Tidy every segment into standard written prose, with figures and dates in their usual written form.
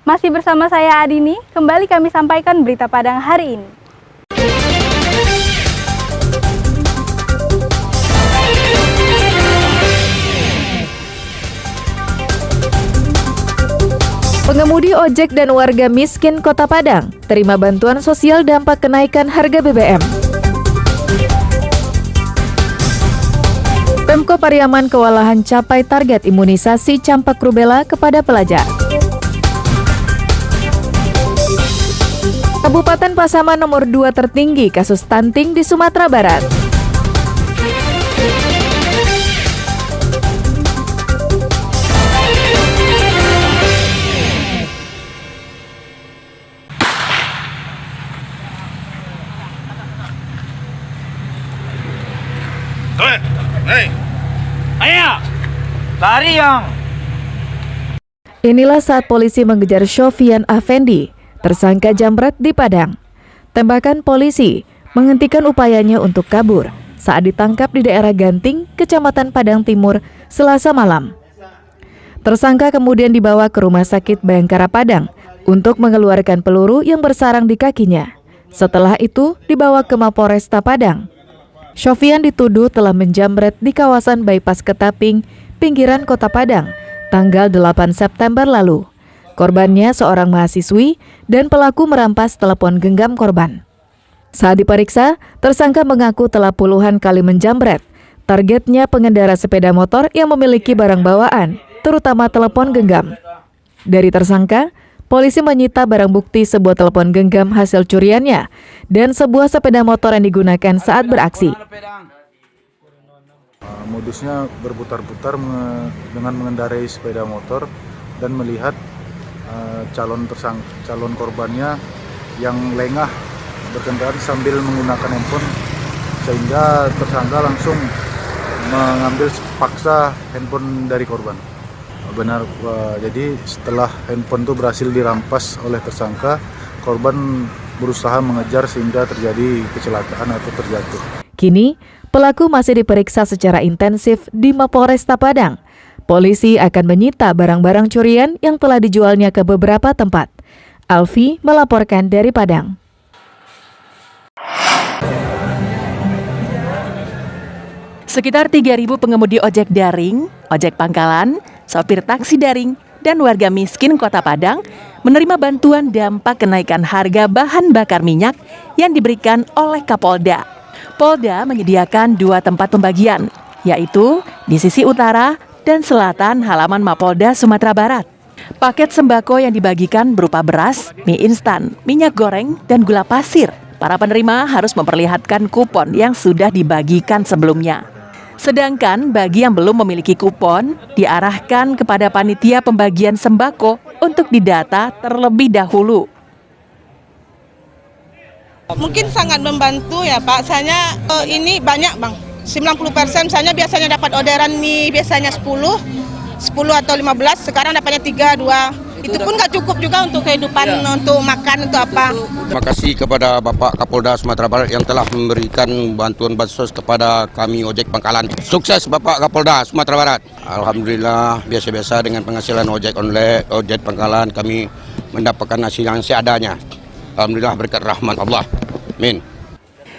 Masih bersama saya Adini, kembali kami sampaikan berita Padang hari ini. Pengemudi ojek dan warga miskin Kota Padang terima bantuan sosial dampak kenaikan harga BBM. Pemko Pariaman kewalahan capai target imunisasi campak rubella kepada pelajar. Kabupaten Pasaman nomor 2 tertinggi kasus stunting di Sumatera Barat. Ayo, lari yang. Inilah saat polisi mengejar Syofian Afendi, tersangka jambret di Padang. Tembakan polisi menghentikan upayanya untuk kabur saat ditangkap di daerah Ganting, Kecamatan Padang Timur, Selasa malam. Tersangka kemudian dibawa ke Rumah Sakit Bayangkara Padang untuk mengeluarkan peluru yang bersarang di kakinya. Setelah itu dibawa ke Mapolresta Padang. Syofian dituduh telah menjambret di kawasan Bypass Ketaping, pinggiran Kota Padang, tanggal 8 September lalu. Korbannya seorang mahasiswi dan pelaku merampas telepon genggam korban. Saat diperiksa, tersangka mengaku telah puluhan kali menjambret. Targetnya pengendara sepeda motor yang memiliki barang bawaan, terutama telepon genggam. Dari tersangka, polisi menyita barang bukti sebuah telepon genggam hasil curiannya dan sebuah sepeda motor yang digunakan saat beraksi. Modusnya berputar-putar dengan mengendarai sepeda motor dan melihat calon korbannya yang lengah berkendara sambil menggunakan handphone, sehingga tersangka langsung mengambil paksa handphone dari korban. Benar, jadi setelah handphone itu berhasil dirampas oleh tersangka, korban berusaha mengejar sehingga terjadi kecelakaan atau terjatuh. Kini, pelaku masih diperiksa secara intensif di Mapolresta Padang. Polisi akan menyita barang-barang curian yang telah dijualnya ke beberapa tempat. Alfi melaporkan dari Padang. Sekitar 3.000 pengemudi ojek daring, ojek pangkalan, sopir taksi daring, dan warga miskin Kota Padang menerima bantuan dampak kenaikan harga bahan bakar minyak yang diberikan oleh Kapolda. Polda menyediakan 2 tempat pembagian, yaitu di sisi utara dan selatan halaman Mapolda Sumatera Barat. Paket sembako yang dibagikan berupa beras, mie instan, minyak goreng, dan gula pasir. Para penerima harus memperlihatkan kupon yang sudah dibagikan sebelumnya. Sedangkan bagi yang belum memiliki kupon, diarahkan kepada panitia pembagian sembako untuk didata terlebih dahulu. Mungkin sangat membantu ya Pak, saya ini banyak Bang, 90% saya biasanya dapat orderan mie biasanya 10 atau 15, sekarang dapatnya 3, 2. Itu pun nggak cukup juga untuk kehidupan, untuk makan, untuk apa. Terima kasih kepada Bapak Kapolda Sumatera Barat yang telah memberikan bantuan bansos kepada kami ojek pangkalan. Sukses Bapak Kapolda Sumatera Barat. Alhamdulillah biasa-biasa dengan penghasilan ojek online, ojek pangkalan kami mendapatkan hasil yang seadanya. Alhamdulillah berkat rahmat Allah. Amin.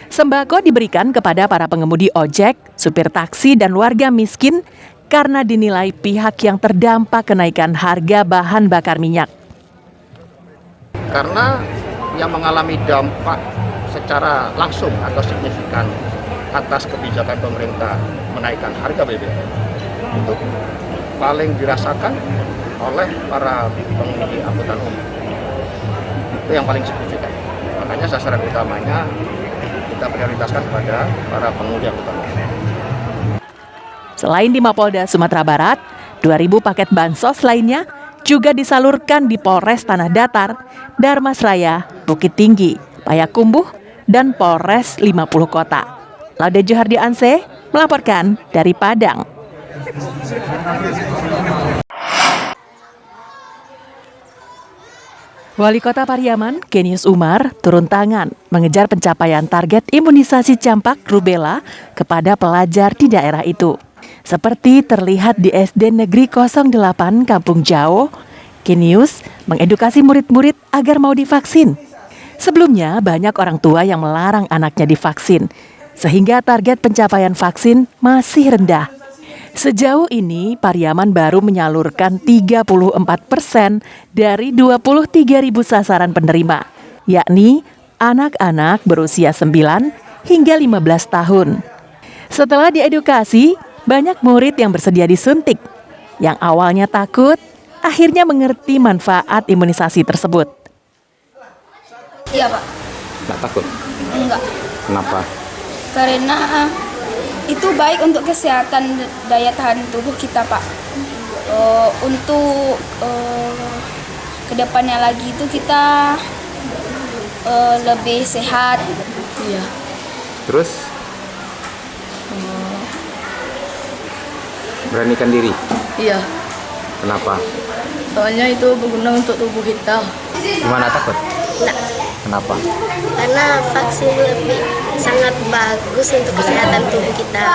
Sembako diberikan kepada para pengemudi ojek, supir taksi, dan warga miskin karena dinilai pihak yang terdampak kenaikan harga bahan bakar minyak. Karena yang mengalami dampak secara langsung atau signifikan atas kebijakan pemerintah menaikkan harga BBM itu paling dirasakan oleh para pengemudi angkutan umum. Itu yang paling signifikan. Makanya sasaran utamanya kita prioritaskan kepada para pengemudi angkutan umum. Selain di Mapolda Sumatera Barat, 2.000 paket bansos lainnya juga disalurkan di Polres Tanah Datar, Darmasraya, Bukit Tinggi, Payakumbuh, dan Polres 50 Kota. Laude Johardi Anse melaporkan dari Padang. Wali Kota Pariaman, Kenius Umar, turun tangan mengejar pencapaian target imunisasi campak rubella kepada pelajar di daerah itu. Seperti terlihat di SD Negeri 08 Kampung Jauh Kinius mengedukasi murid-murid agar mau divaksin. Sebelumnya, banyak orang tua yang melarang anaknya divaksin, sehingga target pencapaian vaksin masih rendah. Sejauh ini, Pariaman baru menyalurkan 34% dari 23.000 sasaran penerima, yakni anak-anak berusia 9 hingga 15 tahun. Setelah diedukasi, banyak murid yang bersedia disuntik. Yang awalnya takut, akhirnya mengerti manfaat imunisasi tersebut. Iya, Pak. Nggak takut? Enggak. Kenapa? Karena itu baik untuk kesehatan daya tahan tubuh kita, Pak. Untuk kedepannya lagi itu kita lebih sehat. Iya. Terus? Beranikan diri? Iya. Kenapa? Soalnya itu berguna untuk tubuh kita. Gimana takut? Enggak. Kenapa? Karena vaksin lebih sangat bagus untuk kesehatan tubuh kita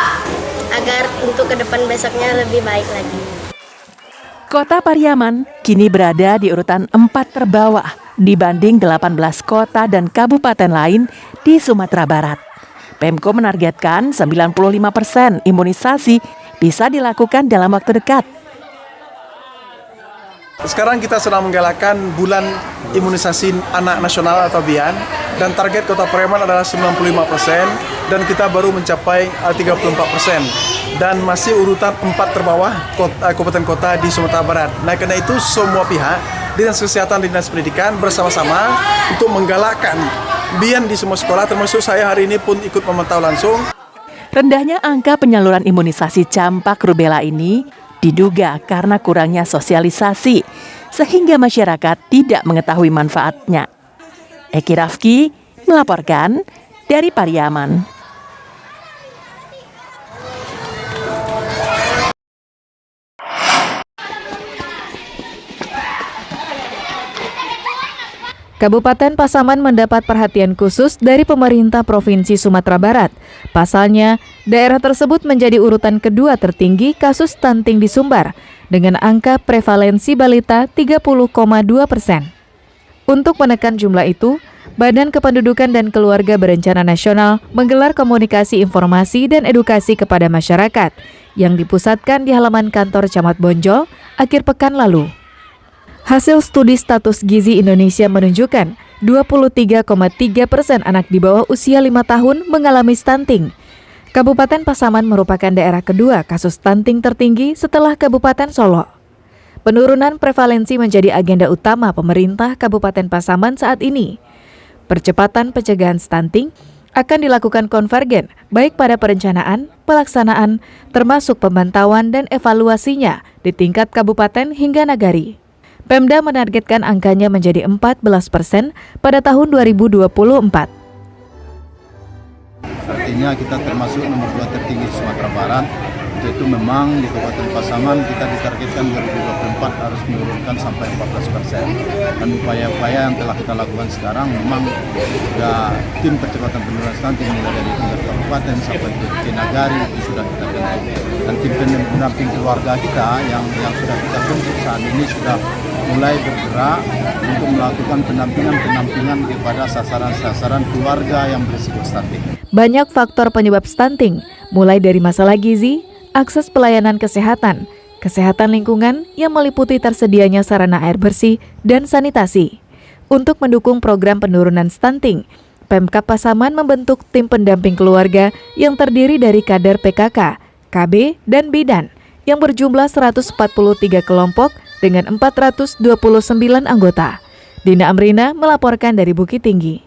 agar untuk ke depan besoknya lebih baik lagi. Kota Pariaman kini berada di urutan 4 terbawah dibanding 18 kota dan kabupaten lain di Sumatera Barat. Pemko menargetkan 95% imunisasi bisa dilakukan dalam waktu dekat. Sekarang kita sedang menggalakkan bulan imunisasi anak nasional atau BIAN, dan target Kota Pariaman adalah 95% dan kita baru mencapai 34% dan masih urutan 4 terbawah kabupaten kota di Sumatera Barat. Nah, karena itu semua pihak, Dinas Kesehatan, Dinas Pendidikan bersama-sama untuk menggalakkan BIAN di semua sekolah, termasuk saya hari ini pun ikut memantau langsung. Rendahnya angka penyaluran imunisasi campak rubella ini diduga karena kurangnya sosialisasi, sehingga masyarakat tidak mengetahui manfaatnya. Eki Rafki melaporkan dari Pariaman. Kabupaten Pasaman mendapat perhatian khusus dari pemerintah Provinsi Sumatera Barat. Pasalnya, daerah tersebut menjadi urutan kedua tertinggi kasus stunting di Sumbar dengan angka prevalensi balita 30,2%. Untuk menekan jumlah itu, Badan Kependudukan dan Keluarga Berencana Nasional menggelar komunikasi informasi dan edukasi kepada masyarakat yang dipusatkan di halaman kantor Camat Bonjol akhir pekan lalu. Hasil studi status gizi Indonesia menunjukkan 23,3% anak di bawah usia 5 tahun mengalami stunting. Kabupaten Pasaman merupakan daerah kedua kasus stunting tertinggi setelah Kabupaten Solo. Penurunan prevalensi menjadi agenda utama pemerintah Kabupaten Pasaman saat ini. Percepatan pencegahan stunting akan dilakukan konvergen baik pada perencanaan, pelaksanaan, termasuk pemantauan dan evaluasinya di tingkat kabupaten hingga nagari. Pemda menargetkan angkanya menjadi 14% pada tahun 2024. Artinya kita termasuk nomor 2 tertinggi di Sumatera Barat. Untuk itu memang di Kabupaten Pasaman kita ditargetkan 2024 harus menurunkan sampai 14%. Dan upaya-upaya yang telah kita lakukan sekarang memang sudah tim percepatan penurunan stunting mulai dari tingkat kabupaten sampai ke nagari itu sudah kita bentuk. Dan tim pendamping keluarga kita yang sudah kita bentuk saat ini sudah mulai bergerak untuk melakukan pendampingan kepada sasaran-sasaran keluarga yang berisiko stunting. Banyak faktor penyebab stunting, mulai dari masalah gizi, akses pelayanan kesehatan, kesehatan lingkungan yang meliputi tersedianya sarana air bersih dan sanitasi. Untuk mendukung program penurunan stunting, Pemkab Pasaman membentuk tim pendamping keluarga yang terdiri dari kader PKK, KB, dan Bidan yang berjumlah 143 kelompok dengan 429 anggota. Dina Amrina melaporkan dari Bukit Tinggi.